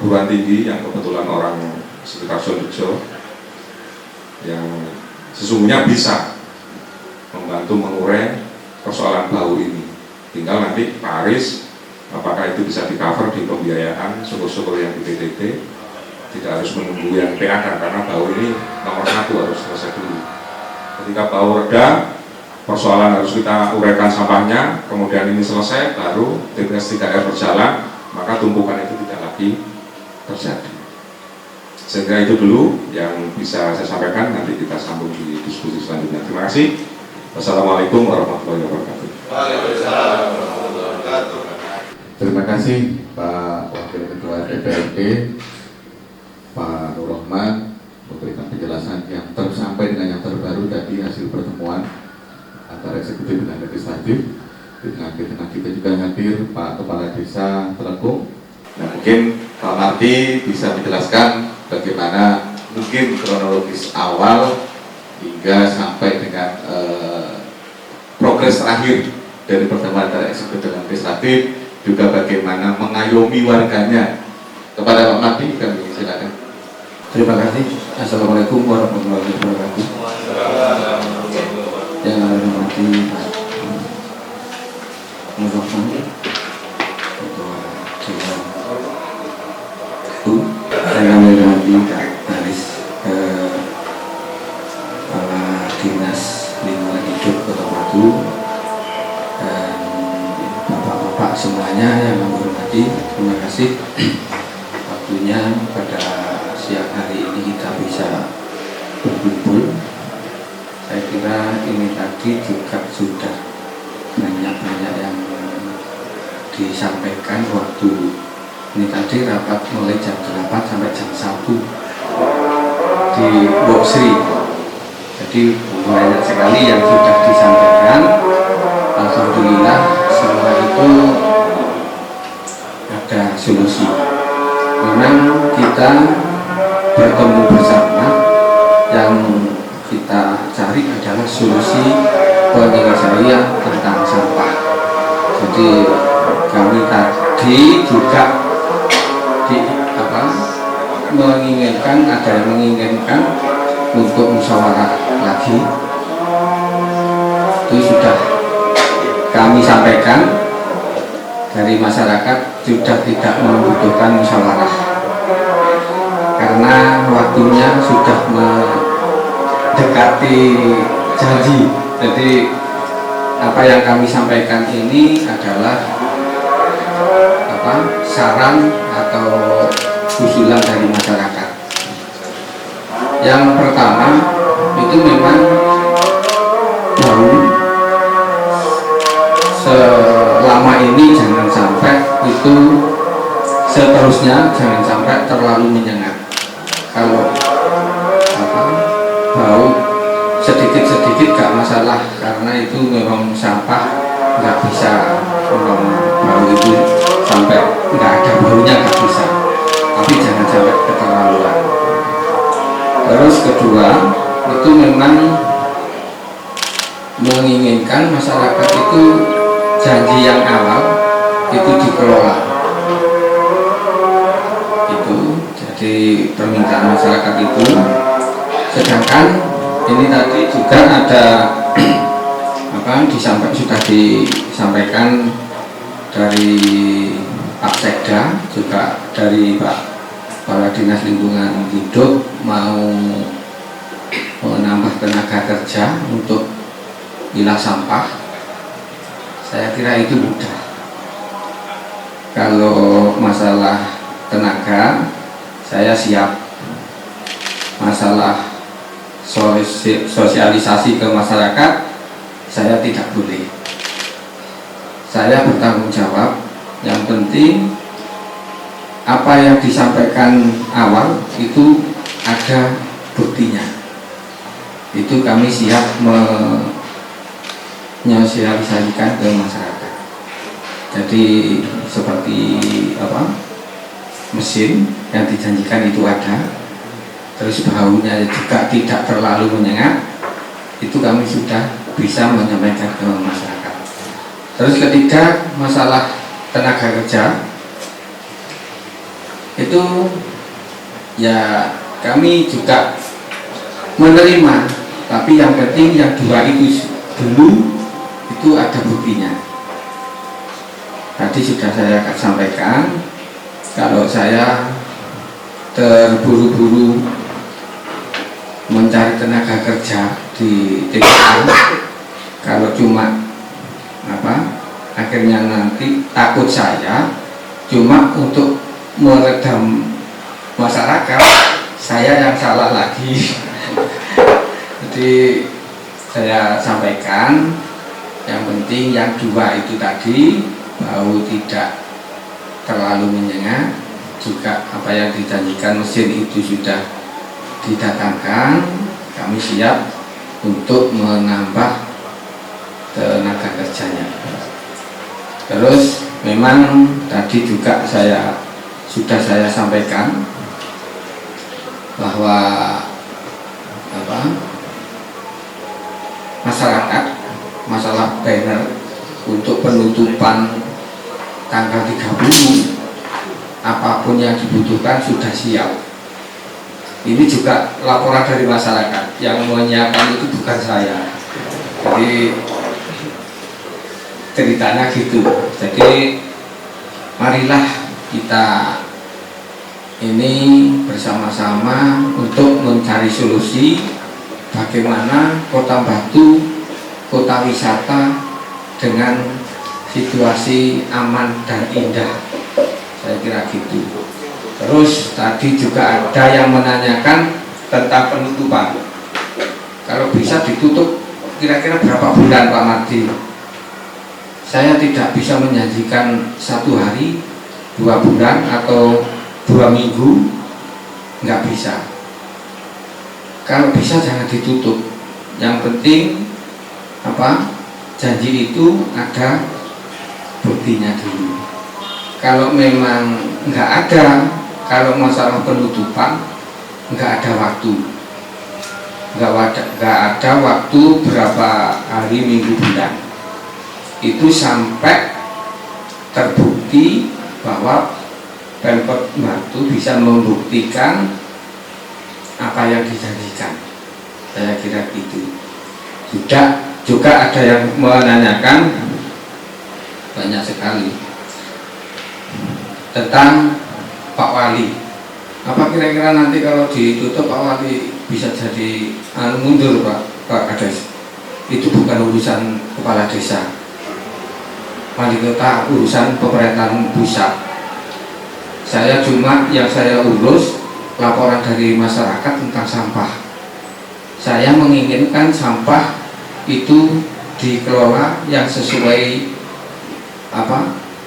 perguruan tinggi yang kebetulan orang sekitar Sonrejo yang sesungguhnya bisa membantu mengurai persoalan bau ini. Tinggal nanti Pak Aris apakah itu bisa di-cover di pembiayaan syukur-syukur yang di PTT, tidak harus menunggu yang PAK karena bau ini nomor 1 harus selesai dulu. Ketika bau reda, persoalan harus kita uraikan sampahnya, kemudian ini selesai, baru TPS 3R berjalan, maka tumpukan itu tidak lagi terjadi. Saya kira itu dulu yang bisa saya sampaikan, nanti kita sambung di diskusi selanjutnya. Terima kasih. Wassalamualaikum warahmatullahi wabarakatuh. Waalaikumsalam warahmatullahi wabarakatuh. Terima kasih Pak Wakil Ketua DPRD Pak Nur Rahman memberikan penjelasan yang sampai dengan yang terbaru tadi hasil pertemuan antara eksekutif dengan legislatif. Dengan kita juga hadir Pak Kepala Desa Telekung. Nah, mungkin Pak Marti bisa menjelaskan bagaimana mungkin kronologis awal hingga sampai dengan progres terakhir dari pertemuan antara eksekutif dan legislatif, juga bagaimana mengayomi warganya. Kepada Pak Marti kami silakan. Terima kasih. Assalamualaikum warahmatullahi wabarakatuh. Yang saya hormati Pak Nur Rahman, Ketua Dewan yang kami hormati Pak Aris, Kepala Dinas Lingkungan Hidup Kota Batu, dan bapak-bapak semuanya yang kami hormati. Terima kasih waktunya pada siang hari ini kita bisa berkumpul. Saya kira ini tadi juga sudah banyak-banyak yang disampaikan waktu ini tadi rapat mulai jam 8 sampai jam 1 di Boksri. Jadi banyak sekali yang sudah disampaikan. Alhamdulillah semua itu ada solusi. Memang kita bertemu bersama, yang kita cari adalah solusi penyelesaian tentang sampah. Jadi kami tadi juga menginginkan, ada yang menginginkan untuk musyawarah lagi. Itu sudah kami sampaikan, dari masyarakat sudah tidak membutuhkan musyawarah karena waktunya sudah mendekati janji. Jadi apa yang kami sampaikan ini adalah saran atau usulan dari masyarakat. Yang pertama itu memang bau selama ini jangan sampai itu seterusnya, jangan sampai terlalu menyengat. Kalau bau sedikit-sedikit gak masalah, karena itu memang sampah nggak bisa, memang bau itu sampai nggak ada baunya nggak bisa, tapi jangan sampai keterlaluan. Terus kedua itu memang menginginkan masyarakat itu janji yang awal itu dikelola. Itu jadi permintaan masyarakat itu. Sedangkan ini tadi juga ada sudah disampaikan dari Pak Sekda, juga dari Pak Kepala Dinas Lingkungan Hidup mau menambah tenaga kerja untuk pilah sampah. Saya kira itu mudah. Kalau masalah tenaga, saya siap. Masalah sosialisasi ke masyarakat, saya tidak boleh. Saya bertanggung jawab. Yang penting apa yang disampaikan awal itu ada buktinya. Itu kami siap menyosialisasikan ke masyarakat. Jadi seperti mesin yang dijanjikan itu ada, terus baunya juga tidak terlalu menyengat, itu kami sudah bisa menyampaikan ke masyarakat. Terus ketiga, masalah tenaga kerja itu ya kami juga menerima, tapi yang penting yang 2 itu dulu itu ada buktinya. Tadi sudah saya sampaikan kalau saya terburu-buru mencari tenaga kerja di TKA, kalau cuma akhirnya nanti takut saya cuma untuk meredam masyarakat, saya yang salah lagi. Jadi saya sampaikan yang penting yang 2 itu tadi, bau tidak terlalu menyengat, juga apa yang dijanjikan mesin itu sudah didatangkan, kami siap untuk menambah tenaga kerjanya. Terus memang tadi juga sudah saya sampaikan bahwa masyarakat masalah banner untuk penutupan tanggal 30, apapun yang dibutuhkan sudah siap. Ini juga laporan dari masyarakat, yang menyiapkan itu bukan saya. Jadi ceritanya gitu. Jadi marilah kita ini bersama-sama untuk mencari solusi bagaimana Kota Batu, kota wisata dengan situasi aman dan indah. Saya kira gitu. Terus tadi juga ada yang menanyakan tentang penutupan. Kalau bisa ditutup kira-kira berapa bulan Pak Mardi? Saya tidak bisa menjanjikan 1 hari, 2 bulan atau 2 minggu, nggak bisa. Kalau bisa jangan ditutup. Yang penting janji itu ada buktinya dulu. Kalau memang nggak ada, kalau masalah penutupan nggak ada waktu, nggak ada waktu berapa hari, minggu, bulan. Itu sampai terbukti bahwa Pemkot Batu bisa membuktikan apa yang dijanjikan. Saya kira gitu. Juga ada yang menanyakan banyak sekali tentang Pak Wali. Apa kira-kira nanti kalau ditutup Pak Wali bisa jadi mundur Pak Kades? Itu bukan urusan kepala desa, wali kota, urusan pemerintahan pusat. Saya yang saya urus laporan dari masyarakat tentang sampah. Saya menginginkan sampah itu dikelola yang sesuai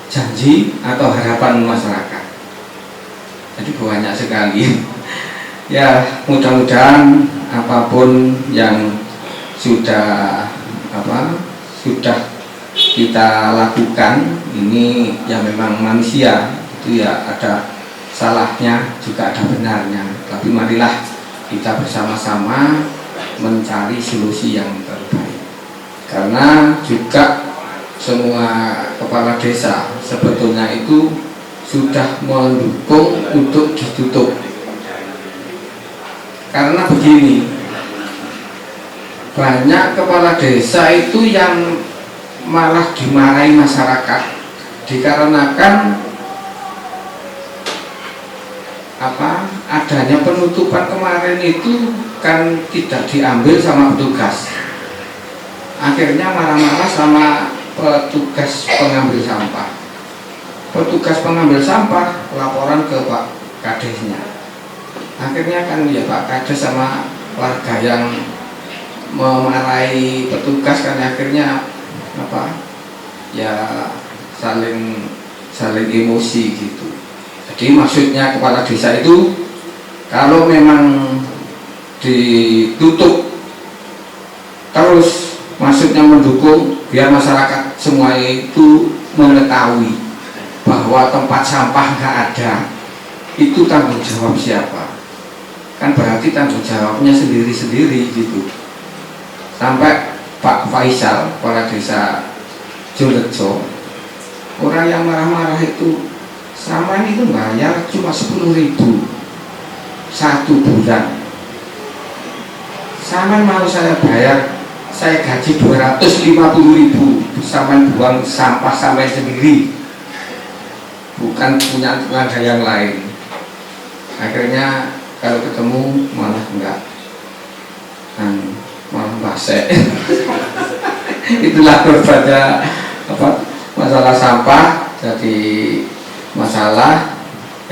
janji atau harapan masyarakat. Jadi banyak sekali. Ya, mudah-mudahan apapun yang sudah kita lakukan ini ya memang manusia itu ya ada salahnya juga ada benarnya, tapi marilah kita bersama-sama mencari solusi yang terbaik, karena juga semua kepala desa sebetulnya itu sudah mendukung untuk ditutup. Karena begini, banyak kepala desa itu yang malah dimarahi masyarakat dikarenakan adanya penutupan kemarin itu kan tidak diambil sama petugas. Akhirnya marah-marah sama petugas pengambil sampah. Petugas pengambil sampah laporan ke Pak Kadesnya. Akhirnya kan ya Pak Kades sama warga yang memarahi petugas kan akhirnya saling emosi gitu. Jadi maksudnya kepala desa itu kalau memang ditutup terus, maksudnya mendukung biar masyarakat semua itu mengetahui bahwa tempat sampah nggak ada, itu tanggung jawab siapa? Kan berarti tanggung jawabnya sendiri-sendiri gitu. Sampai Pak Faisal, kepala desa Jorejo, orang yang marah-marah itu Sampean itu bayar cuma 10.000 satu bulan. Sampean mau saya bayar, saya gaji 250.000, sampean buang sampah sampean sendiri, bukan punya tetangga yang lain. Akhirnya kalau ketemu malah enggak, malah basek. Itulah berbagai masalah sampah jadi masalah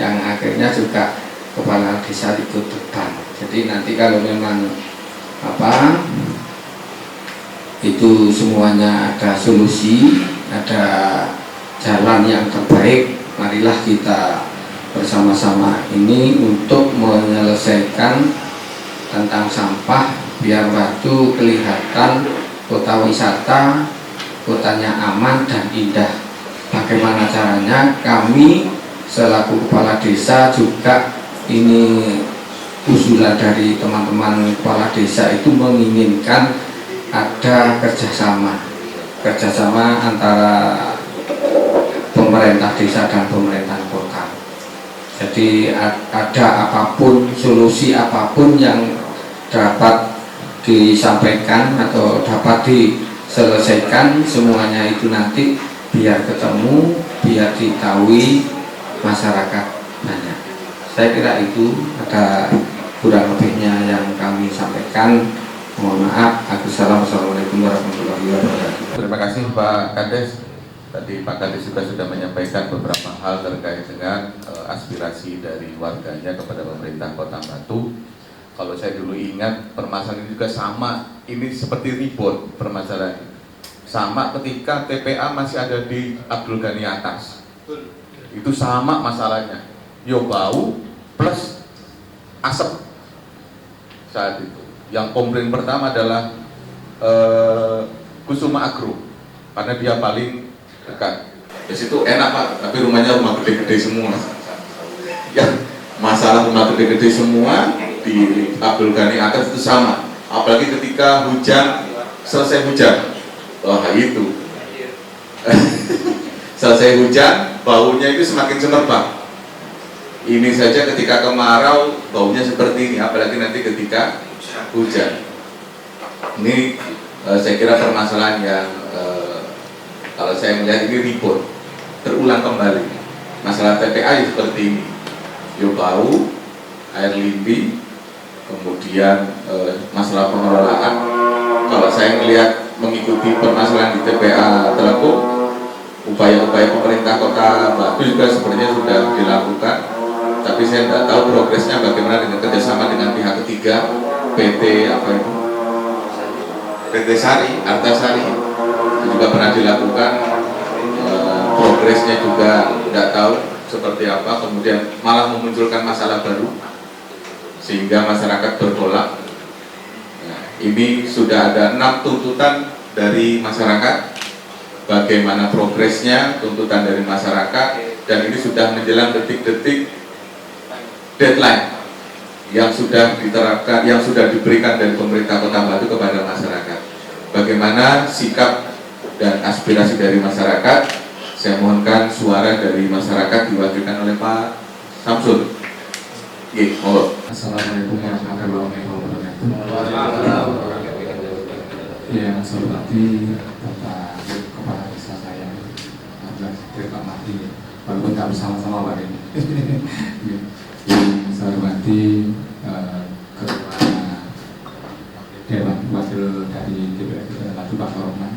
yang akhirnya juga kepala desa ikut beban. Jadi nanti kalau memang itu semuanya ada solusi, ada jalan yang terbaik, marilah kita bersama-sama ini untuk menyelesaikan tentang sampah biar Batu kelihatan kota wisata, kotanya aman dan indah. Bagaimana caranya? Kami selaku kepala desa juga, ini usulan dari teman-teman kepala desa itu menginginkan ada kerjasama antara pemerintah desa dan pemerintah kota. Jadi ada apapun, solusi apapun yang dapat disampaikan atau dapat diselesaikan, semuanya itu nanti biar ketemu, biar diketahui masyarakat banyak. Saya kira itu ada kurang lebihnya yang kami sampaikan. Mohon maaf. Assalamualaikum warahmatullahi wabarakatuh. Terima kasih Pak Kades. Tadi Pak Kades sudah menyampaikan beberapa hal terkait dengan aspirasi dari warganya kepada pemerintah Kota Batu. Kalau saya dulu ingat, permasalahan ini juga sama, ini seperti ribut permasalahan. Sama ketika TPA masih ada di Abdul Ghani atas. Itu sama masalahnya. Yo bau plus asap saat itu. Yang komplain pertama adalah Kusuma Agro, karena dia paling dekat. Di situ enak Pak, tapi rumahnya rumah gede-gede semua. Ya, masalah rumah gede-gede semua di Abdul Ghani atas itu sama. Apalagi ketika hujan, selesai hujan, wah itu selesai hujan, baunya itu semakin semerbak. Ini saja ketika kemarau baunya seperti ini, apalagi nanti ketika hujan. Ini saya kira permasalahan yang kalau saya melihat ini ribut, terulang kembali. Masalah TPA ya seperti ini, yo bau, air limbing, kemudian masalah pengelolaan. Kalau saya melihat mengikuti permasalahan di TPA Teleko, upaya-upaya pemerintah Kota Batu juga sebenarnya sudah dilakukan, tapi saya tidak tahu progresnya bagaimana dengan kerjasama dengan pihak ketiga, PT PT Sari, Artasari itu juga pernah dilakukan, progresnya juga tidak tahu seperti apa, kemudian malah memunculkan masalah baru sehingga masyarakat bertolak. Nah, ini sudah ada 6 tuntutan dari masyarakat, bagaimana progresnya tuntutan dari masyarakat, dan ini sudah menjelang detik-detik deadline yang sudah diterapkan, yang sudah diberikan dari pemerintah Kota Batu kepada masyarakat. Bagaimana sikap dan aspirasi dari masyarakat? Saya mohonkan suara dari masyarakat diwakilkan oleh Pak Samsul. Assalamualaikum warahmatullahi wabarakatuh. Yang saya hormati Bapak Kepala Desa saya, Pak Mahdi, walaupun kami sama-sama Pak ini. Yang saya hormati Ketua Dewan Wakil dari DPRD Batu Pak Rohman,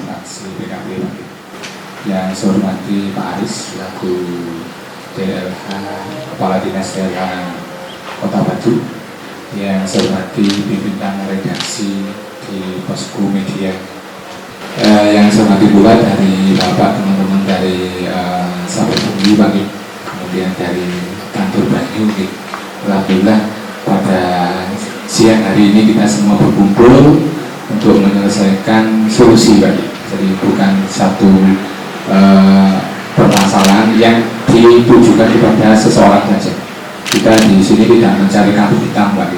fraksi PKB. Yang saya hormati Pak Aris selaku DLH Kepala Dinas DLH Kota Batu, yang saya hormati pimpinan redaksi di Posko Media, yang saya hormati pula dari Bapak teman-teman dari Sahabat Bumi Bagi, kemudian dari kantor Banyu. Alhamdulillah pada siang hari ini kita semua berkumpul untuk menyelesaikan solusi Pak. Jadi bukan satu permasalahan yang ditujukan kepada seseorang saja. Kita di sini tidak mencari kambing hitam Pak.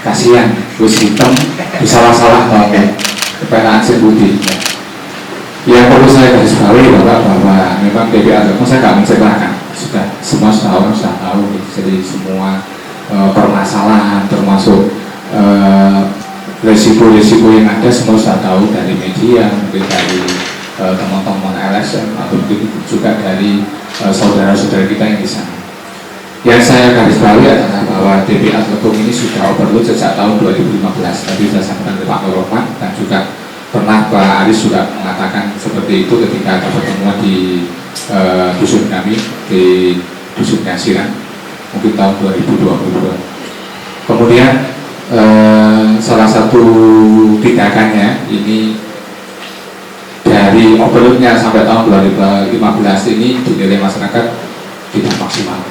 Kasihan, wis hitam disalah-salah kepenaan putih. Yang perlu saya garis bawahi bahwa memang TPA Telkom saya nggak menceritakan. semua orang sudah tahu, jadi semua permasalahan termasuk resiko-resiko yang ada semua sudah tahu dari media, mungkin dari teman-teman LSM atau mungkin juga dari saudara-saudara kita yang di sana. Yang saya garis bawahi adalah bahwa TPA Telkom ini sudah overload sejak tahun 2015. Tadi sudah sampaikan oleh Pak Nurrohman dan juga pernah Pak Aris sudah mengatakan seperti itu ketika ada pertemuan di dusun kami di dusun Ngasiran mungkin tahun 2022. Kemudian salah satu tindakannya ini dari overloadnya sampai tahun 2015 ini dinilai masyarakat tidak maksimal.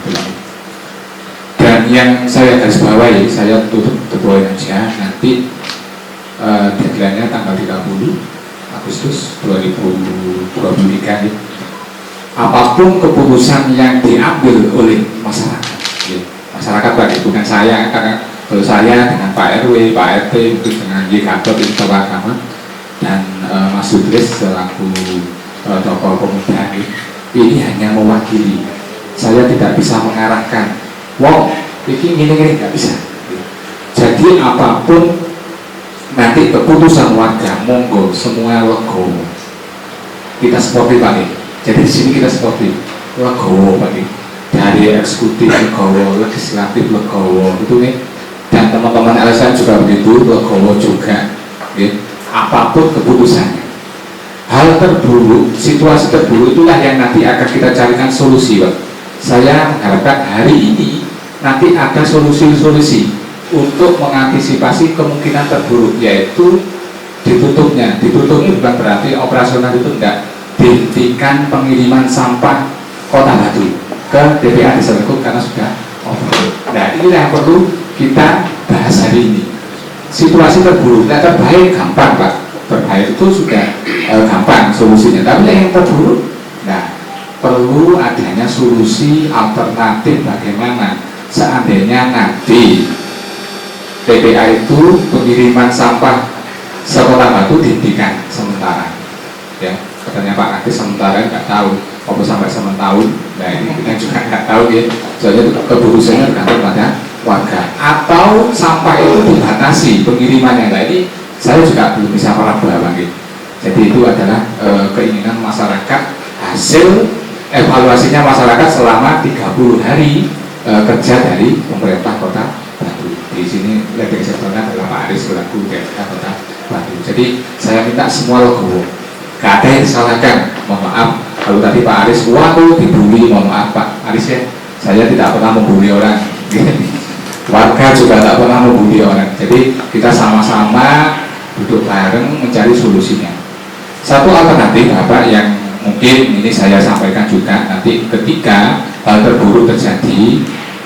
Dan yang saya garis bawahi, saya tutup poin aja, nanti deadline-nya tanggal 30 Agustus 2023 ya. Apapun keputusan yang diambil oleh masyarakat ya. Masyarakat Pak, bukan saya, karena kalau saya dengan Pak RW, Pak RT, mungkin dengan YKB, Tokoh Agama dan Mas Sudris selaku tokoh pemuda ini hanya mewakili. Saya tidak bisa mengarahkan wow, ini nggak bisa. Jadi apapun nanti keputusan warga, monggo semua legowo. Kita seperti Pak nih. Jadi di sini kita seperti legowo Pak nih. Dari eksekutif legowo, legislatif legowo itu nih. Dan teman-teman LSM juga begitu, legowo juga. Ya. Apapun keputusannya. Hal terburuk, situasi terburuk itulah yang nanti akan kita carikan solusi, Pak. Saya mengharapkan hari ini nanti ada solusi-solusi untuk mengantisipasi kemungkinan terburuk, yaitu ditutupnya. Ditutupnya bukan berarti operasional itu tidak, dihentikan pengiriman sampah Kota Batu ke TPA Desa Telkom karena sudah overload. Nah, inilah yang perlu kita bahas hari ini. Situasi terburuk, nah, terbaik gampang Pak, terbaik itu sudah gampang solusinya, tapi yang terburuk, nah perlu adanya solusi alternatif bagaimana seandainya nanti TPA itu pengiriman sampah sekota Batu dihentikan sementara ya, katanya Pak nanti sementara nggak tahu apa sampai sementahun. Nah ini kita juga nggak tahu ya, soalnya keputusannya tergantung pada warga, atau sampah itu dibatasi pengirimannya. Nah ini saya juga belum bisa meraba gitu. Jadi itu adalah keinginan masyarakat, hasil evaluasinya masyarakat selama 30 hari kerja dari pemerintah Kota Batu. Di sini leading sektornya adalah Pak Aris selaku DPK Kota Batu. Jadi saya minta semua legowo, gak ada yang disalahkan. Mohon maaf kalau tadi Pak Aris waduh dibully, mohon maaf Pak Aris ya, saya tidak pernah membuli orang. Warga juga tak pernah membuli orang. Jadi kita sama-sama duduk bareng mencari solusinya. Satu alternatif Bapak yang mungkin ini saya sampaikan juga nanti ketika hal terburuk terjadi,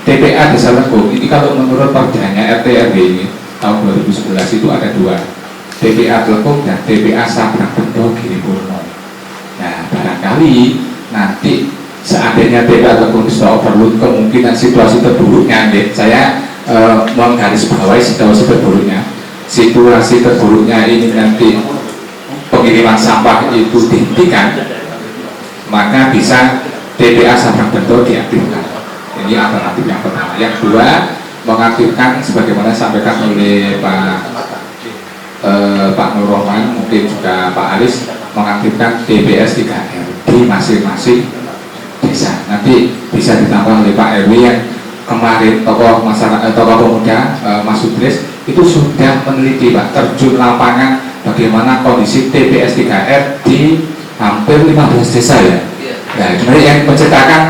TPA Desa Telkom ini kalau menurut perdanya RT RW ini tahun 2011 itu ada dua, TPA Telkom dan TPA Sabrang Bendo Giripurno. Nah barangkali nanti seandainya TPA Telkom sudah overload, kemungkinan situasi terburuknya saya menggarisbawahi situasi terburuknya. Situasi terburuknya ini nanti pengiriman sampah itu dihentikan, maka bisa TPA Sabrang Bendo diaktifkan. Ini alternatif yang pertama. Yang kedua, mengaktifkan sebagaimana disampaikan oleh Pak Nurrohman, mungkin juga Pak Aris, mengaktifkan DBS 3R di masing-masing desa. Nanti bisa ditambah oleh Pak RW yang kemarin tokoh masyarakat, tokoh pemuda Mas Sudris itu sudah meneliti Pak, terjun lapangan bagaimana kondisi TPS 3R di hampir 15 desa ya. Nah, sebenarnya yang menceritakan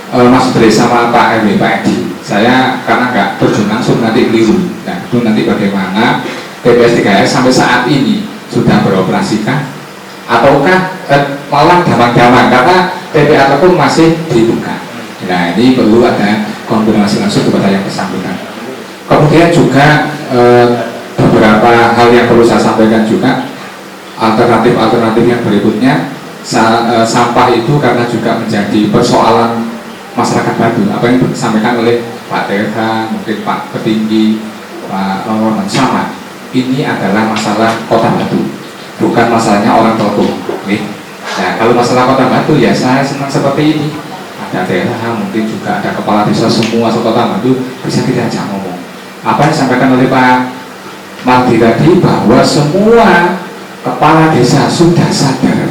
Mas Sudris sama Pak RW, Pak Edi. Saya karena nggak terjun langsung nanti keliru. Nah, itu nanti bagaimana TPS 3R sampai saat ini sudah beroperasikah ataukah malah damang-damang karena TPA Telkom masih dibuka. Nah, ini perlu ada konfirmasi langsung kepada yang bersangkutan. Kemudian juga beberapa hal yang perlu saya sampaikan juga, alternatif-alternatif yang berikutnya, sampah itu karena juga menjadi persoalan masyarakat Batu, apa yang disampaikan oleh Pak Terha, mungkin Pak Petinggi, Pak Nurrohman sama, ini adalah masalah Kota Batu, bukan masalahnya orang Telkom. Nah, kalau masalah Kota Batu ya saya senang seperti ini. ada daerah, mungkin juga ada kepala desa semua sekota Batu bisa kita ajak ngomong. Apa yang disampaikan oleh Pak Mardi tadi bahwa semua kepala desa sudah sadar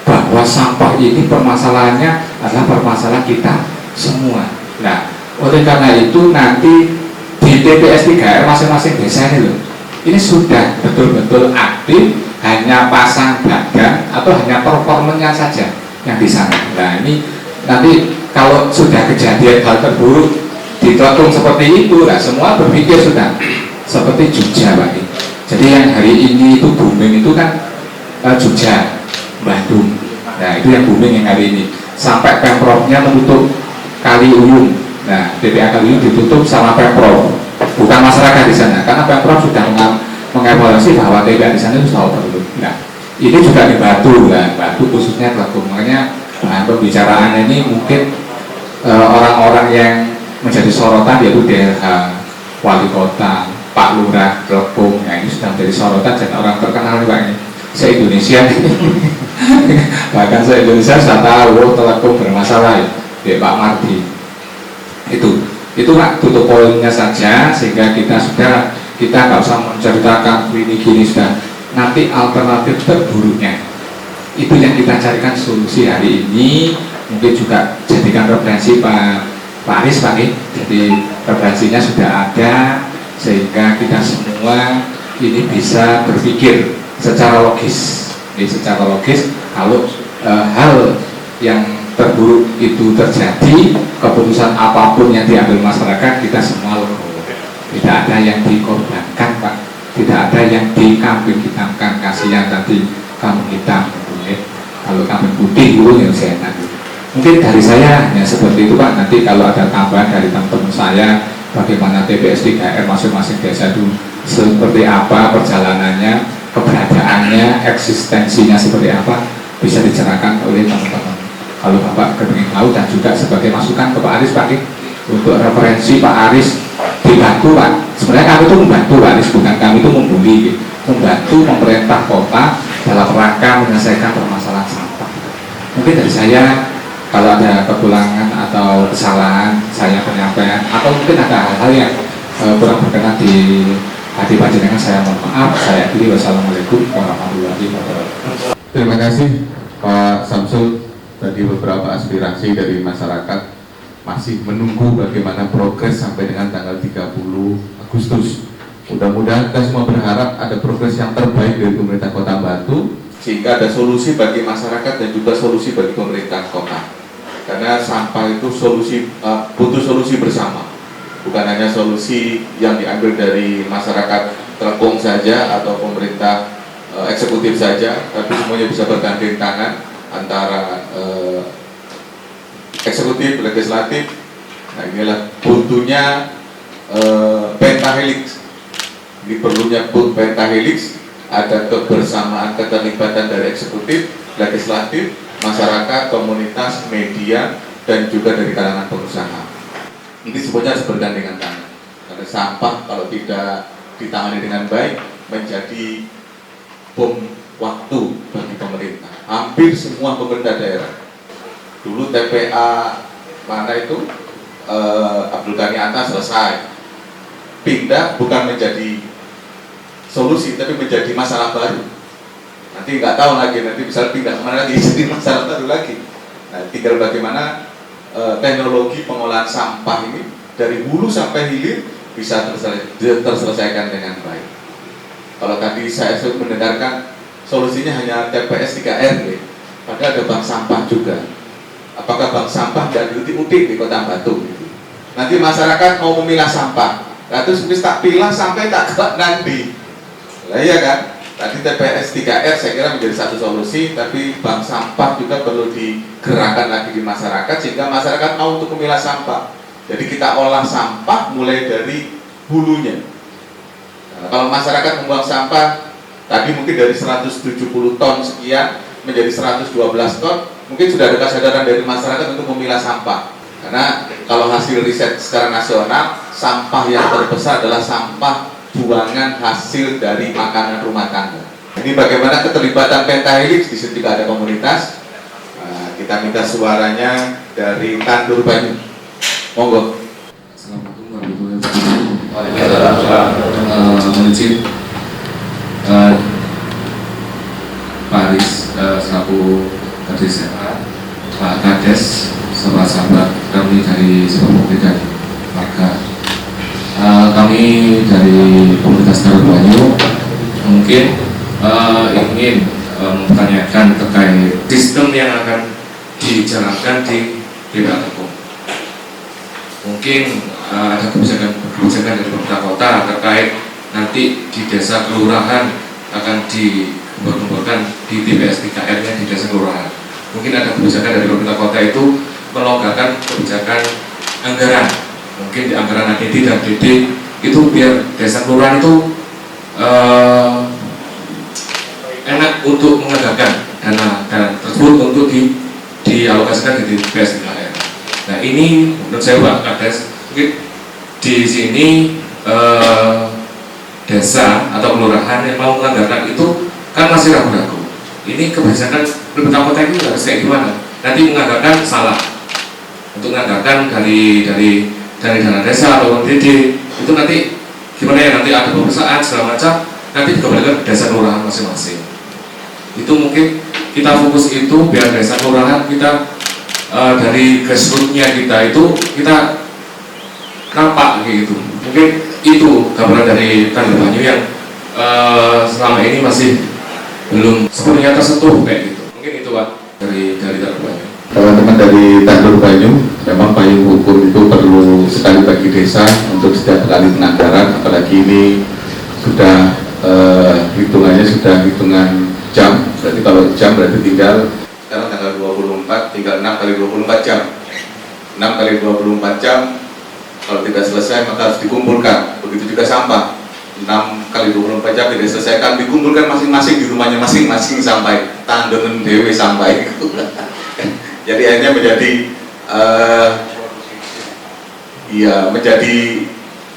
bahwa sampah ini permasalahannya adalah permasalahan kita semua. Nah, oleh karena itu nanti di TPS 3R masing-masing desa ini loh, ini sudah betul-betul aktif, hanya pasang badan atau hanya performanya saja yang di sana. Nah, ini nanti kalau sudah kejadian hal terburuk ditelepon seperti itu, nah semua berpikir sudah seperti Jogja Pak. Jadi yang hari ini itu booming itu kan Jogja, Bandung. Nah itu yang booming yang hari ini. Sampai Pemprovnya menutup Kali Uyung. Nah TPA Kali Uyung ditutup sama Pemprov, bukan masyarakat di sana, karena Pemprov sudah mengevaluasi bahwa TPA di sana itu sudah overload. Nah ini juga di Batu, nah Batu khususnya Telekung. Makanya bahan pembicaraan ini mungkin orang-orang yang menjadi sorotan yaitu daerah, wali kota, Pak Lurah, Telekung. Nah ini sudah menjadi sorotan dan orang terkenal nih Pak ini se-Indonesia. Bahkan se-Indonesia sudah tahu Telekung bermasalah ya Pak Mardi. Itu Pak, tutup poinnya saja sehingga kita nggak usah menceritakan gini sudah. Nanti alternatif terburuknya itu yang kita carikan solusi hari ini. Mungkin juga jadikan referensi Pak Aris Pak. Jadi referensinya sudah ada sehingga kita semua ini bisa berpikir secara logis. Secara logis kalau hal yang terburuk itu terjadi, keputusan apapun yang diambil masyarakat kita semua legowo. Tidak ada yang dikorbankan Pak, tidak ada yang dikambing hitamkan. Kasihan tadi kambing hitam ya. Kalau kambing putih dulu yang saya enak. Mungkin dari saya hanya seperti itu Pak. Nanti kalau ada tambahan dari teman-teman saya bagaimana TPS 3R masing-masing desa itu seperti apa perjalanannya, keberadaannya, eksistensinya seperti apa, bisa dicerahkan oleh teman-teman. Kalau Bapak ingin tahu dan juga sebagai masukan ke Pak Aris Pak, untuk referensi Pak Aris dibantu Pak. Sebenarnya kami itu membantu Pak Aris, bukan kami itu membuli, membantu pemerintah kota dalam rangka menyelesaikan permasalahan sampah. Mungkin dari saya kalau ada kekurangan atau kesalahan saya penyampaian atau mungkin ada hal-hal yang kurang berkenan di hati panjenengan, saya mohon maaf. Saya akhiri, wassalamualaikum warahmatullahi wabarakatuh. Terima kasih Pak Samsul. Tadi beberapa aspirasi dari masyarakat masih menunggu bagaimana progres sampai dengan tanggal 30 Agustus. Mudah-mudahan kita semua berharap ada progres yang terbaik dari pemerintah Kota Batu, sehingga ada solusi bagi masyarakat dan juga solusi bagi pemerintah kota. Karena sampah itu butuh solusi bersama, bukan hanya solusi yang diambil dari masyarakat Telekung saja atau pemerintah eksekutif saja, tapi semuanya bisa bergandeng tangan antara eksekutif, legislatif. Nah inilah butuhnya pentahelix. Ini perlunya pentahelix, ada kebersamaan, keterlibatan dari eksekutif, legislatif, masyarakat, komunitas, media, dan juga dari kalangan pengusaha. Ini semuanya harus bergandengan tangan. Karena sampah kalau tidak ditangani dengan baik menjadi bom waktu bagi pemerintah. Hampir semua pemerintah daerah. Dulu TPA mana itu Abdul Ghani Atta selesai, pindah bukan menjadi solusi tapi menjadi masalah baru. Nanti nggak tahu lagi, nanti bisa pindah kemana lagi jadi masalah baru lagi. Nah, tinggal bagaimana teknologi pengolahan sampah ini dari hulu sampai hilir bisa terselesaikan dengan baik. Kalau tadi saya mendengarkan solusinya hanya TPS 3R, padahal ada bank sampah juga. Apakah bank sampah dan diutik di Kota Batu? Nanti masyarakat mau memilah sampah, terus tak pilah sampai tak kelak nanti. Lah iya kan? Tadi TPS 3R saya kira menjadi satu solusi, tapi bank sampah juga perlu digerakkan lagi di masyarakat sehingga masyarakat mau untuk memilah sampah. Jadi kita olah sampah mulai dari hulunya. Nah, kalau masyarakat membuang sampah tadi mungkin dari 170 ton sekian menjadi 112 ton, mungkin sudah ada kesadaran dari masyarakat untuk memilah sampah. Karena kalau hasil riset secara nasional, sampah yang terbesar adalah sampah buangan hasil dari makanan rumah tangga. Ini bagaimana keterlibatan pentahelix, di situ juga ada komunitas. Nah, Kita minta suaranya dari Tandur Banyu. Monggo. Assalamualaikum warahmatullahi wabarakatuh. Mohon izin Pak Aris selaku Kadis SMA, Pak Kades, sahabat-sahabat kami dari sebuah dan warga. Kami dari komunitas Tandur Banyu mungkin ingin mempertanyakan terkait sistem yang akan dijalankan di BPA Telkom. Mungkin ada kebijakan dari pemerintah kota terkait nanti di desa kelurahan akan digembor-gemborkan di TPS 3R-nya di desa kelurahan. Mungkin ada kebijakan dari pemerintah kota itu melonggarkan kebijakan anggaran. Mungkin di anggaran ADD dan DD itu biar desa kelurahan itu enak untuk menganggarkan dana tersebut untuk dialokasikan di TPS 3R. Nah ini menurut saya Pak Kades, mungkin di sini desa atau kelurahan yang mau menganggarkan itu kan masih ragu-ragu. Ini kebijakan pemerintah kota itu harus kayak gimana? Nanti menganggarkan salah untuk menganggarkan dari dana desa atau DD itu nanti gimana ya, nanti ada pemeriksaan segala macam, nanti dikembalikan ke desa kelurahan masing-masing. Itu mungkin kita fokus itu biar desa kelurahan kita dari grassroots-nya kita itu kita nampak gitu. Mungkin itu gambaran dari Tandur Banyu yang selama ini masih belum sepenuhnya tersentuh kayak gitu. Mungkin itu Pak dari Tandur Banyu. Teman-teman dari Tandur Banyu, memang payung hukum itu perlu sekali bagi desa untuk setiap kali penganggaran, apalagi ini sudah hitungannya sudah hitungan jam. Berarti kalau jam berarti tinggal sekarang tanggal 24, tinggal 6 kali 24 jam. 6 kali 24 jam, kalau tidak selesai maka harus dikumpulkan. Begitu juga sampah, 6 kali 24 jam tidak selesaikan, dikumpulkan masing-masing di rumahnya masing-masing sampai tandonen dewe sampai. Jadi akhirnya menjadi menjadi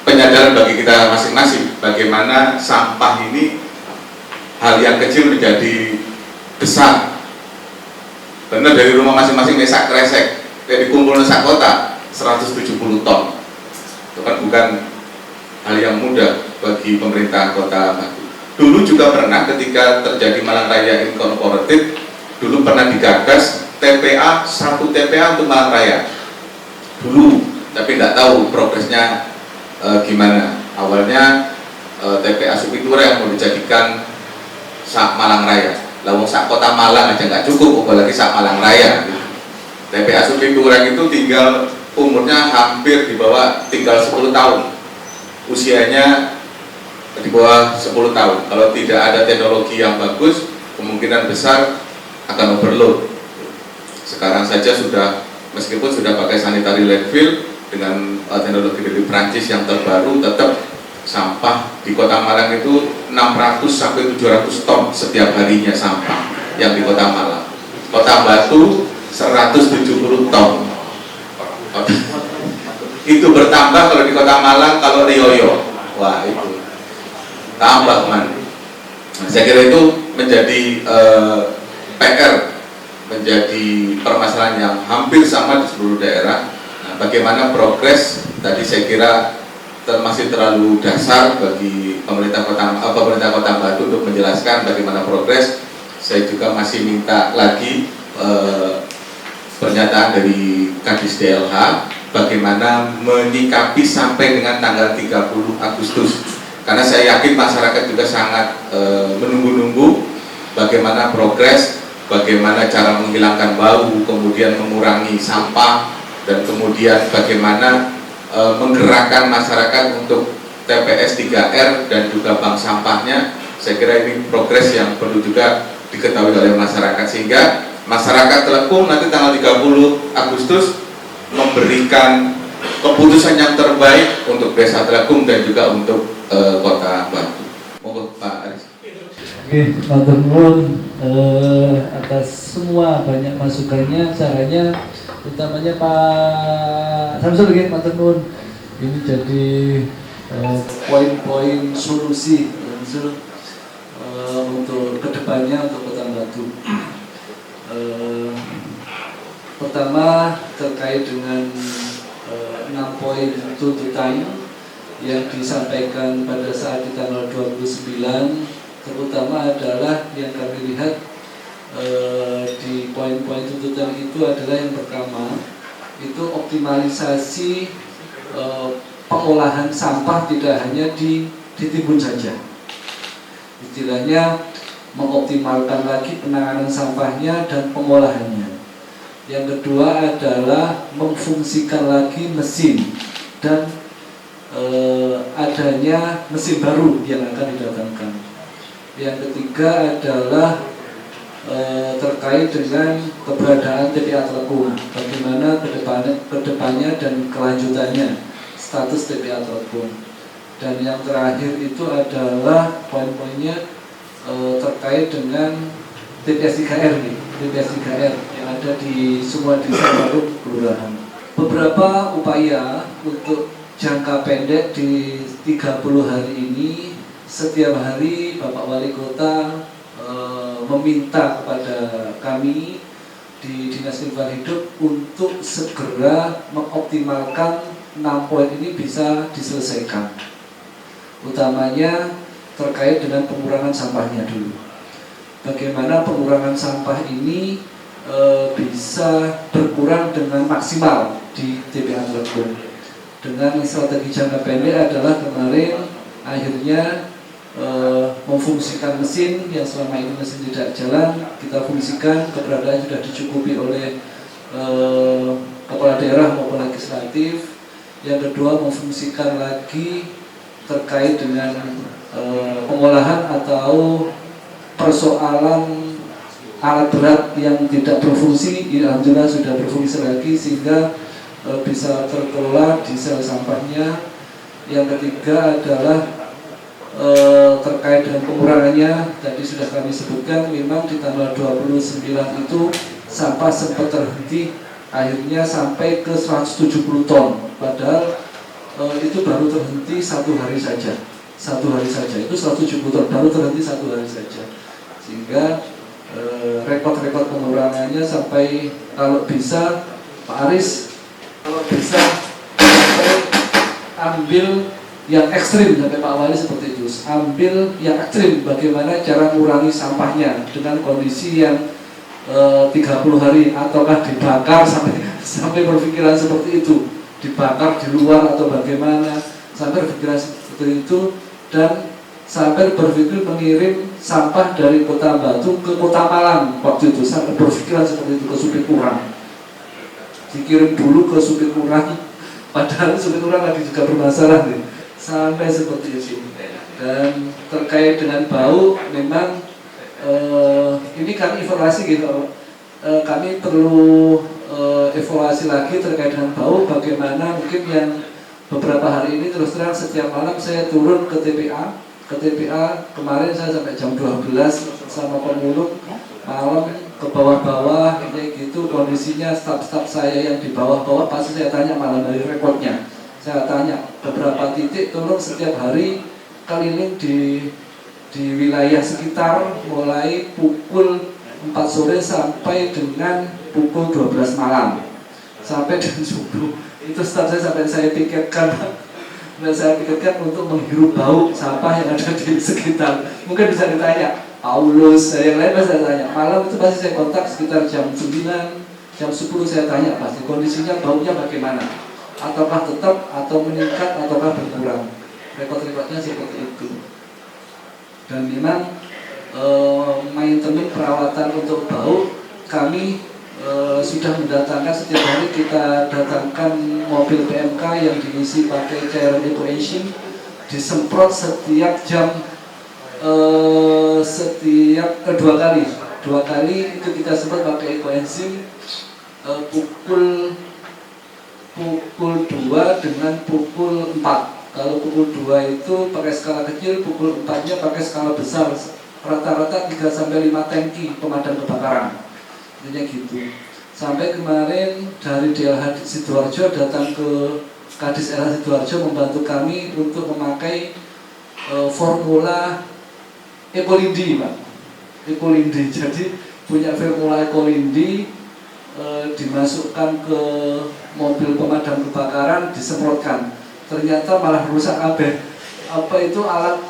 penyadaran bagi kita masing-masing bagaimana sampah ini hal yang kecil menjadi besar. Benar, dari rumah masing-masing mesak kresek, dari kumpulnya sak kota 170 ton. Itu kan bukan hal yang mudah bagi pemerintah Kota Batu. Dulu juga pernah ketika terjadi Malang Raya Incorporated, dulu pernah digagas TPA, 1 TPA untuk Malang Raya. Dulu, tapi nggak tahu progresnya gimana. Awalnya TPA Supitura yang mau dijadikan sak Malang Raya. Lawang sak Kota Malang aja nggak cukup, apalagi sak Malang Raya. TPA Supitura itu tinggal umurnya hampir di bawah, tinggal 10 tahun. Usianya di bawah 10 tahun. Kalau tidak ada teknologi yang bagus, kemungkinan besar akan overload. Sekarang saja sudah, meskipun sudah pakai sanitary landfill dengan teknologi dari Prancis yang terbaru, tetap sampah di Kota Malang itu 600 sampai 700 ton setiap harinya sampah yang di Kota Malang. Kota Batu 170 ton. Itu bertambah kalau di Kota Malang, kalau Rioyo, wah itu tambah man. Nah, saya kira itu menjadi PR, menjadi permasalahan yang hampir sama di seluruh daerah. Nah, bagaimana progres tadi saya kira masih terlalu dasar bagi pemerintah Kota Batu untuk menjelaskan bagaimana progres. Saya juga masih minta lagi pernyataan dari Kadis DLH bagaimana menyikapi sampai dengan tanggal 30 Agustus. Karena saya yakin masyarakat juga sangat menunggu-nunggu bagaimana progres, bagaimana cara menghilangkan bau, kemudian mengurangi sampah, dan kemudian bagaimana menggerakkan masyarakat untuk TPS 3R dan juga bank sampahnya. Saya kira ini progres yang perlu juga diketahui oleh masyarakat, sehingga masyarakat Telkom nanti tanggal 30 Agustus memberikan keputusan yang terbaik untuk Desa Telkom dan juga untuk Kota Batu. Monggo Pak Aris. Oke, matur nuwun atas semua banyak masukannya, caranya, utamanya Pak Samsul, matur nuwun. Ini jadi poin-poin solusi untuk kedepannya untuk Kota Batu. Pertama terkait dengan 6 poin tuntutan yang disampaikan pada saat di tanggal 29, terutama adalah yang kami lihat di poin-poin tuntutan itu adalah yang pertama itu optimalisasi pengolahan sampah tidak hanya ditimbun saja, istilahnya mengoptimalkan lagi penanganan sampahnya dan pengolahannya. Yang kedua adalah memfungsikan lagi mesin dan adanya mesin baru yang akan didatangkan. Yang ketiga adalah terkait dengan keberadaan TPA Telekung, bagaimana kedepannya dan kelanjutannya status TPA Telekung. Dan yang terakhir itu adalah poin-poinnya terkait dengan TPS 3R yang ada di semua desa baru kelurahan. Beberapa upaya untuk jangka pendek di 30 hari ini, setiap hari Bapak Wali Kota meminta kepada kami di Dinas Lingkungan Hidup untuk segera mengoptimalkan 6 poin ini bisa diselesaikan. Utamanya terkait dengan pengurangan sampahnya dulu. Bagaimana pengurangan sampah ini bisa berkurang dengan maksimal di TPA Telekung. Dengan strategi jangka pendek adalah kemarin akhirnya memfungsikan mesin yang selama ini mesin tidak jalan, kita fungsikan, keberadaan sudah dicukupi oleh kepala daerah maupun legislatif. Yang kedua memfungsikan lagi terkait dengan pengolahan atau persoalan alat berat yang tidak berfungsi, alhamdulillah sudah berfungsi lagi sehingga bisa terkelola di sel sampahnya. Yang ketiga adalah terkait dengan pengurangannya, tadi sudah kami sebutkan, memang di tanggal 29 itu sampah sempat terhenti, akhirnya sampai ke 170 ton, padahal itu baru terhenti 1 hari saja. 1 hari saja, itu 170 ton, baru terhenti 1 hari saja. Sehingga rekod-rekod pengurangannya sampai kalau bisa Pak Aris, kalau bisa sampai ambil yang ekstrim, sampai Pak Wali seperti itu, ambil yang ekstrim bagaimana cara mengurangi sampahnya dengan kondisi yang 30 hari, ataukah dibakar sampai berpikiran seperti itu, dibakar di luar atau bagaimana, sampai berpikiran seperti itu, dan sampai berpikir mengirim sampah dari Kota Batu ke Kota Malang waktu itu, sampai berpikiran seperti itu ke Supiturang, dikirim dulu ke Supiturang, padahal Supiturang lagi juga bermasalah nih, sampai seperti itu. Dan terkait dengan bau, memang ini kami evaluasi gitu, kami perlu evaluasi lagi terkait dengan bau, bagaimana mungkin yang beberapa hari ini terus terang setiap malam saya turun ke TPA kemarin saya sampai jam 12 sama pemulung, malam ke bawah-bawah kayak gitu, kondisinya staf-staf saya yang di bawah-bawah pasti saya tanya malam dari rekodnya, saya tanya beberapa titik turun setiap hari keliling di wilayah sekitar mulai pukul 4 sore sampai dengan pukul 12 malam sampai jam subuh. Itu staf saya sampai saya pikirkan untuk menghirup bau sampah yang ada di sekitar. Mungkin bisa ditanya Paulus, yang lain saya tanya. Malam itu pasti saya kontak sekitar jam 9, jam 10 saya tanya pasti kondisinya baunya bagaimana, ataukah tetap atau meningkat ataukah berkurang. Rekod-rekodnya seperti itu. Dan memang maintenance perawatan untuk bau kami sudah mendatangkan, setiap hari kita datangkan mobil PMK yang diisi pakai cairan ecoenzym, disemprot setiap jam, dua kali itu kita semprot pakai ecoenzym, pukul 2 dengan pukul 4. Kalau pukul 2 itu pakai skala kecil, pukul 4-nya pakai skala besar, rata-rata 3-5 tangki pemadam kebakaran. Intinya gitu. Sampai kemarin dari DLH Sidoarjo datang ke Kadis LH Sidoarjo membantu kami untuk memakai formula Ekolindi, Pak. Ekolindi. Jadi punya formula Ekolindi dimasukkan ke mobil pemadam kebakaran, disemprotkan, ternyata malah rusak kabeh. Apa itu alat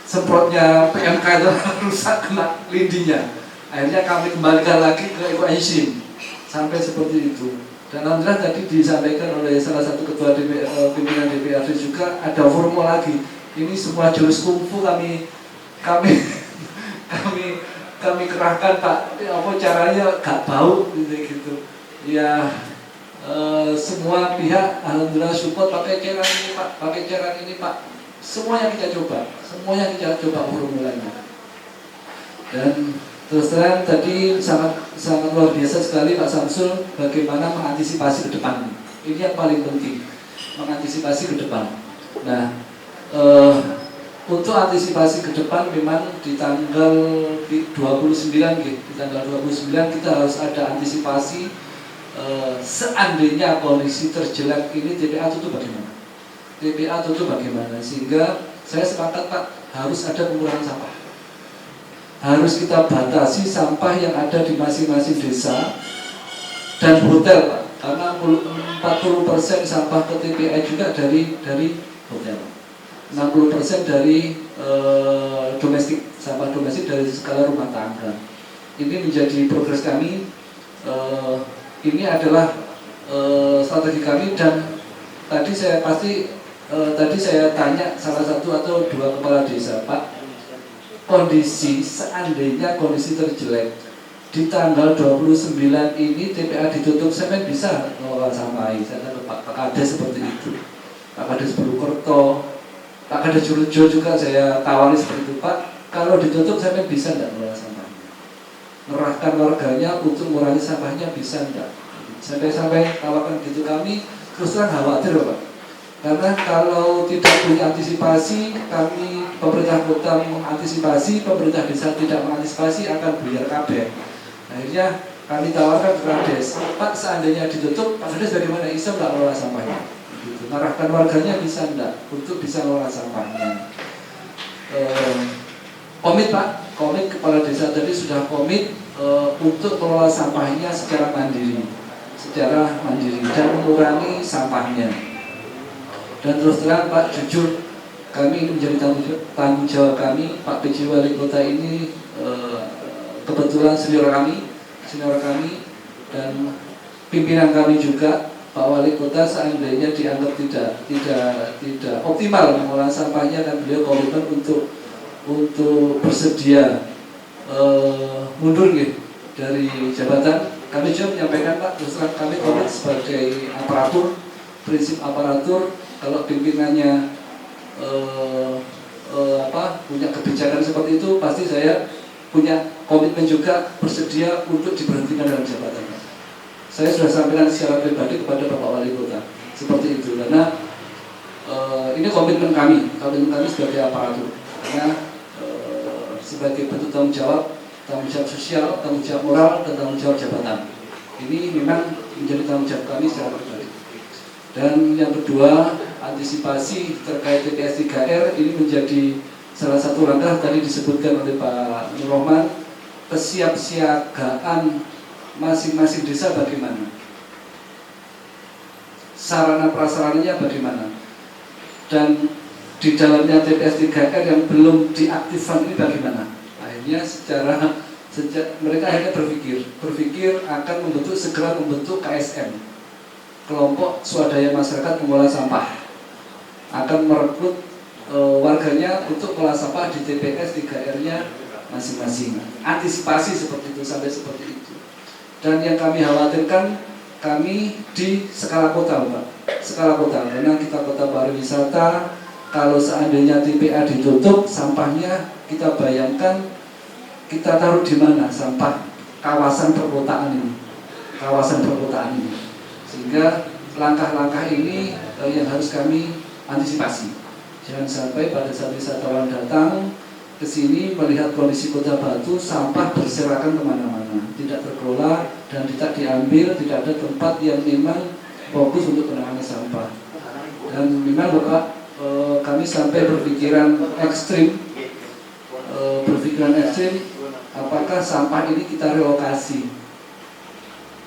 semprotnya PMK itu rusak, kena lindinya. Akhirnya kami kembalikan lagi ke ekoizin sampai seperti itu. Dan alhamdulillah tadi disampaikan oleh salah satu ketua pimpinan DPRD juga, ada formula lagi. Ini semua jurus kungfu kami kerahkan, Pak. Apa caranya gak bau gitu. Ya semua pihak alhamdulillah support, pakai cara ini Pak. Semuanya kita coba formulanya. Dan terus terang tadi sangat luar biasa sekali Pak Samsul bagaimana mengantisipasi ke depan. Ini yang paling penting, mengantisipasi ke depan. Nah, untuk antisipasi ke depan memang di tanggal 29 kita harus ada antisipasi. Seandainya kondisi terjelek ini TPA tutup bagaimana? Sehingga saya sepakat Pak, harus ada pengurangan sampah. Harus kita batasi sampah yang ada di masing-masing desa dan hotel Pak, karena 40% sampah ke TPA juga dari hotel, 60% dari sampah domestik dari skala rumah tangga. Ini menjadi progres kami. Ini adalah strategi kami, dan tadi saya tanya salah satu atau dua kepala desa, Pak, seandainya kondisi terjelek di tanggal 29 ini TPA ditutup, semen bisa mengelola sampah. Saya tanya Pak Kades seperti itu, Pak Kades Purwokerto, Pak Kades Jurjo juga saya tawari seperti itu, Pak, kalau ditutup semen bisa tidak mengelola sampah? Merahkan warganya untuk mengurangi sampahnya bisa enggak? Sampai tawarkan gitu, kami terus terang khawatir Pak, karena kalau tidak punya antisipasi, kami pemerintah kota mengantisipasi, pemerintah desa tidak mengantisipasi, akan buyar kabeh. Akhirnya kami tawarkan ke Kades, Pak seandainya ditutup, Pak Kades bagaimana, bisa enggak mengelola sampahnya? Gitu. Mengarahkan warganya bisa enggak untuk bisa mengelola sampahnya? Komit Pak, kepala desa tadi sudah komit untuk mengelola sampahnya secara mandiri dan mengurangi sampahnya. Dan terus terang Pak, jujur kami ini menjadi tanggung jawab kami. Pak PJ Wali Kota ini kebetulan senior kami dan pimpinan kami juga. Pak Wali Kota seandainya dianggap tidak optimal mengelola sampahnya, dan beliau komitmen untuk bersedia mundur gitu dari jabatan. Kami juga menyampaikan Pak, terus terang kami komit sebagai prinsip aparatur, kalau pimpinannya punya kebijakan seperti itu, pasti saya punya komitmen juga bersedia untuk diberhentikan dalam jabatan. Saya sudah sampaikan secara pribadi kepada Bapak Wali Kota seperti itu, karena ini komitmen kami sebagai aparatur, karena sebagai bentuk tanggung jawab sosial, tanggung jawab moral, dan tanggung jawab jabatan. Ini memang menjadi tanggung jawab kami secara pribadi. Dan yang kedua, antisipasi terkait TPS 3R ini menjadi salah satu langkah tadi disebutkan oleh Pak Nur Rahman, kesiapsiagaan masing-masing desa bagaimana, sarana prasarananya bagaimana, dan di dalamnya TPS 3R yang belum diaktifkan ini bagaimana. Akhirnya mereka akhirnya berpikir akan segera membentuk KSM, kelompok swadaya masyarakat mengolah sampah, akan merekrut warganya untuk mengolah sampah di TPS 3R-nya masing-masing. Antisipasi seperti itu, sampai seperti itu. Dan yang kami khawatirkan, kami di skala kota Pak, karena kita kota pariwisata. Kalau seandainya TPA ditutup, sampahnya kita bayangkan kita taruh di mana sampah kawasan perkotaan ini. Sehingga langkah-langkah ini yang harus kami antisipasi. Jangan sampai pada saat wisatawan datang ke sini melihat kondisi Kota Batu, sampah berserakan kemana-mana, tidak terkelola dan tidak diambil, tidak ada tempat yang memang fokus untuk penanganan sampah. Dan memang Bapak, kami sampai berpikiran ekstrim, apakah sampah ini kita relokasi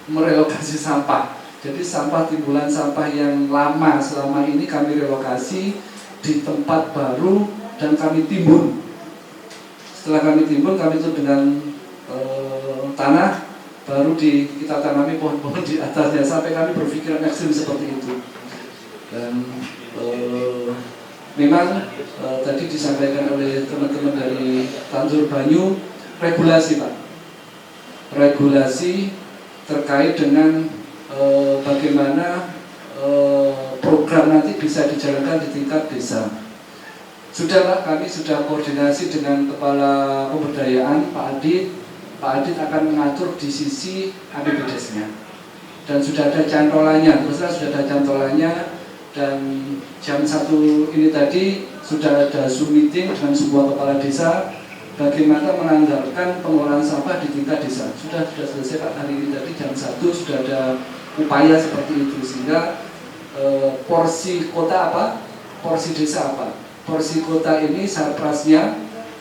merelokasi sampah. Jadi sampah timbulan sampah yang lama selama ini kami relokasi di tempat baru dan kami timbun. Setelah kami timbun, kami tutup dengan tanah, baru kita tanami pohon-pohon di atasnya, sampai kami berpikiran ekstrim seperti itu. Dan memang tadi disampaikan oleh teman-teman dari Tanjur Banyu, regulasi Pak, regulasi terkait dengan bagaimana program nanti bisa dijalankan di tingkat desa. Sudah Pak, kami sudah koordinasi dengan Kepala Pemberdayaan Pak Adit. Pak Adit akan mengatur di sisi APBDes-nya. Dan sudah ada cantolannya, terus sudah ada cantolannya. Dan jam 1 ini tadi sudah ada Zoom meeting dengan semua kepala desa bagaimana menganggarkan pengolahan sampah di tingkat desa. Sudah selesai Pak, hari ini tadi jam 1 sudah ada upaya seperti itu, sehingga porsi kota apa, porsi desa apa. Porsi kota ini sarprasnya,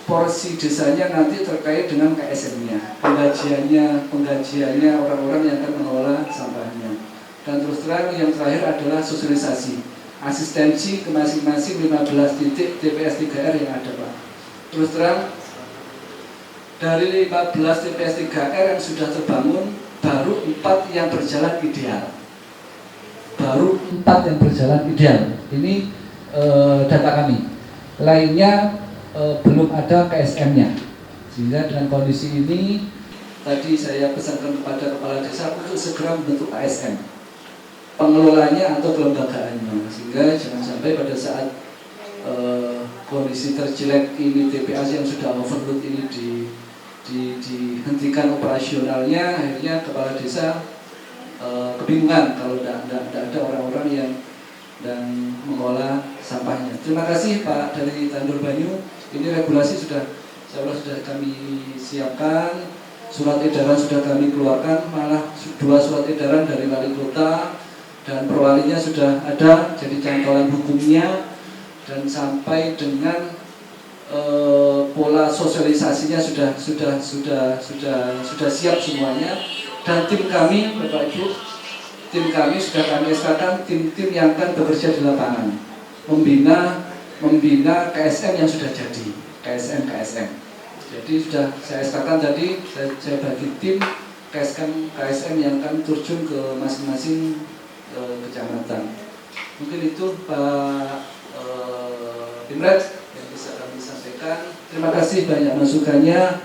porsi desanya nanti terkait dengan KSM-nya, penggajiannya orang-orang yang akan mengelola sampahnya. Dan terus terang yang terakhir adalah sosialisasi, asistensi ke masing-masing 15 titik TPS 3R yang ada Pak. Terus terang dari 15 TPS 3R yang sudah terbangun, baru 4 yang berjalan ideal. Baru 4 yang berjalan ideal. Ini data kami. Lainnya belum ada KSM-nya. Sehingga dengan kondisi ini tadi saya pesankan kepada kepala desa untuk segera membentuk KSM, pengelolanya atau kelembagaannya, sehingga jangan sampai pada saat kondisi terjelek ini TPA yang sudah overload ini dihentikan operasionalnya, akhirnya kepala desa kebingungan kalau tidak ada orang-orang yang dan mengolah sampahnya. Terima kasih Pak dari Tanjur Banyu. Ini regulasi sudah kami siapkan, surat edaran sudah kami keluarkan, malah 2 surat edaran dari wali kota dan perwalinya sudah ada, jadi cantolan hukumnya, dan sampai dengan pola sosialisasinya sudah siap semuanya. Dan tim kami Bapak Ibu, tim kami sudah kami SK-kan tim-tim yang akan bekerja di lapangan, membina KSM yang sudah jadi, KSM. Jadi sudah saya SK-kan tadi, saya bagi tim KSM yang akan terjun ke masing-masing kecamatan. Mungkin itu Pak Imret yang bisa kami sampaikan. Terima kasih banyak masukannya,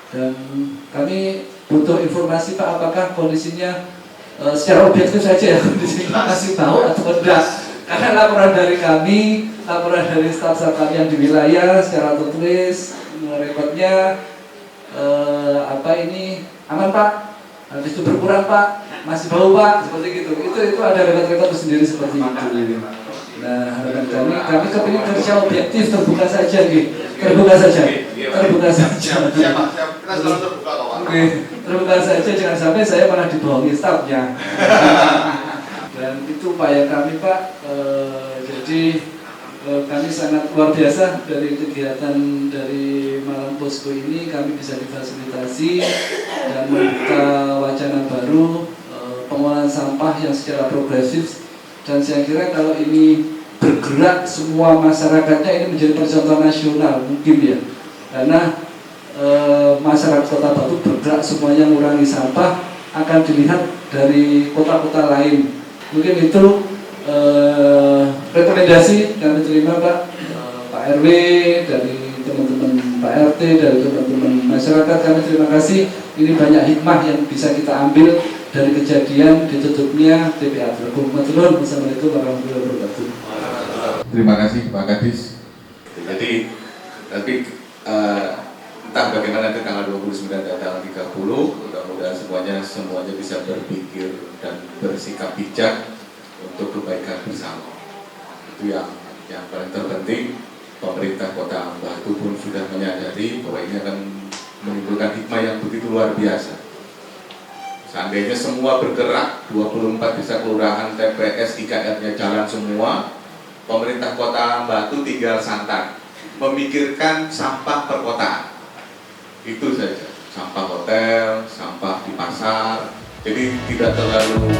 dan kami butuh informasi Pak, apakah kondisinya secara objektif saja ya, kondisinya masih bau atau tidak? Karena laporan dari kami, laporan dari staf-staf kami yang di wilayah secara tertulis, rekodnya ini aman Pak, habis itu berkurang Pak, masih bau Pak, seperti gitu. Itu ada rekod-rekod sendiri seperti itu. Nah, harapan kami kepingin kerja objektif, terbuka saja gitu. Terbuka saja. Kita selalu terbuka kok. Oke, terbuka saja, jangan sampai saya malah dibohongi stafnya. Dan itu upaya kami Pak. Jadi kami sangat luar biasa dari kegiatan dari Malam Posko ini, kami bisa difasilitasi dan membuka wacana baru pengolahan sampah yang secara progresif. Dan saya kira kalau ini bergerak semua masyarakatnya, ini menjadi percontohan nasional mungkin ya, karena masyarakat Kota Batu bergerak semuanya mengurangi sampah, akan dilihat dari kota-kota lain. Mungkin itu rekomendasi kami terima Pak, Pak RW, dari teman-teman Pak RT, dari teman-teman masyarakat, kami terima kasih. Ini banyak hikmah yang bisa kita ambil dari kejadian ditutupnya TPA. Wassalamualaikum warahmatullahi wabarakatuh. Terima kasih Pak Kadis. Jadi nanti entah bagaimana nanti tanggal 29 dan tanggal 30, mudah-mudahan semuanya bisa berpikir dan bersikap bijak untuk kebaikan bersama. Itu yang paling terpenting. Pemerintah Kota Batu pun sudah menyadari bahwa ini akan menimbulkan hikmah yang begitu luar biasa. Seandainya semua bergerak, 24 desa kelurahan TPS 3R-nya jalan semua, pemerintah Kota Batu tinggal santai, memikirkan sampah perkotaan. Itu saja, sampah hotel, sampah di pasar. Jadi tidak terlalu